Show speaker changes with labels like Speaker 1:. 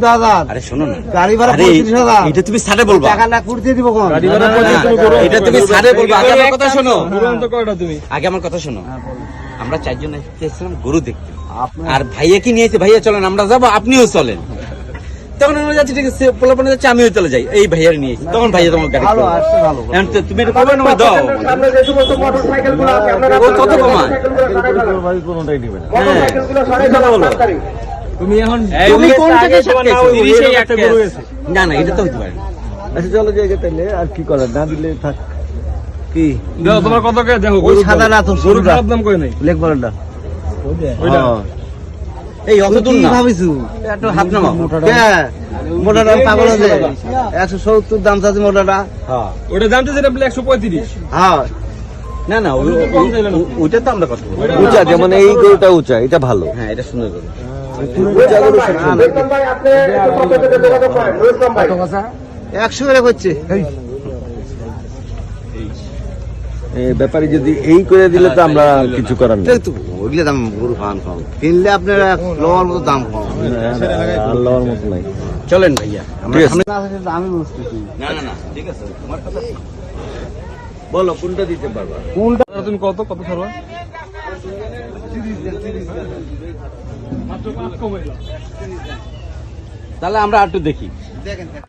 Speaker 1: দাদা
Speaker 2: আরে শোনো না,
Speaker 1: গাড়ি ভাড়া
Speaker 2: আরে
Speaker 1: 35,000
Speaker 2: এটা তুমি সাড়ে বলবা,
Speaker 1: টাকা না কুড়তে দিব কোন
Speaker 3: গাড়ি ভাড়া করে তুমি করো।
Speaker 2: এটা তুমি সাড়ে বলবা। আগে আমার কথা শোনো,
Speaker 3: দুরন্ত কয়টা তুমি?
Speaker 2: আগে আমার কথা শোনো। আমরা চারজন এসেছিলাম গরু দেখতে, আর ভাইয়া কি নিয়েছে, ভাইয়া চলেন আমরা যাবো, আপনিও চলেন। তখন আমরা যাচ্ছি, ঠিক আছে, পোলাপানে যাচ্ছে, আমিও চলে যাই, এই ভাইয়ার নিয়েছি। তখন ভাইয়া তোমার গাড়ি
Speaker 1: ভালো আসছে ভালো
Speaker 2: এখন তো তুমি এটা করবে না, ভাই দাও। ও কত কমায়?
Speaker 1: কোনটাই নিবে না
Speaker 2: হ্যাঁ,
Speaker 3: তুমি এখন
Speaker 2: তুমি কোন থেকে
Speaker 3: তোমার নাও
Speaker 2: সাক্ষী?
Speaker 3: 30 একটা গরু আছে।
Speaker 2: না না, এটা তো হতে পারে না।
Speaker 1: আচ্ছা চলো জায়গা তাইলে আর কি করার, না দিলে থাক। কি
Speaker 3: দাও তোমার কত কে দেখো
Speaker 1: ওই সাদা না তো
Speaker 3: গরু
Speaker 1: সরুটা
Speaker 3: খারাপ দাম কই নাই
Speaker 1: লেগ বড়টা
Speaker 3: ওইটা
Speaker 2: এই অত দূর
Speaker 1: কি
Speaker 2: না,
Speaker 1: ভাবিছু
Speaker 2: একটু হাত নামাও।
Speaker 1: কে মোটাটা পাগল আছে 170 দাম চাচ্ছে মোটাটা।
Speaker 2: হ্যাঁ,
Speaker 3: ওইটা দামটা যেটা বলে 135।
Speaker 1: হ্যাঁ
Speaker 2: না না, ওইটা তো আমরা কথা বলবো।
Speaker 1: উঁচা, যেমন এই গরুটা উঁচা, এটা ভালো।
Speaker 2: হ্যাঁ, এটা সুন্দর করে।
Speaker 1: উঁচা গরু 100 করে করছে।
Speaker 4: ব্যাপারে যদি এই করে দিলে তো আমরা কিছু করার নেই।
Speaker 1: ওইগুলো দাম গরু খাওয়ান কম, কিনলে আপনার লোয়ার মতো দাম কম।
Speaker 4: আল্লাহর মতো নাই।
Speaker 2: চলেন ভাইয়া, আমরা
Speaker 4: ঠিক আছে।
Speaker 2: সামনে-
Speaker 1: আমি বুঝতেছি
Speaker 2: না না না, ঠিক আছে, তোমার কথা ঠিক।
Speaker 4: বলো কোনটা দিতে পারবা?
Speaker 3: আর তুমি কত ছাড়বা?
Speaker 2: তাহলে আমরা একটু দেখি।
Speaker 1: দেখেন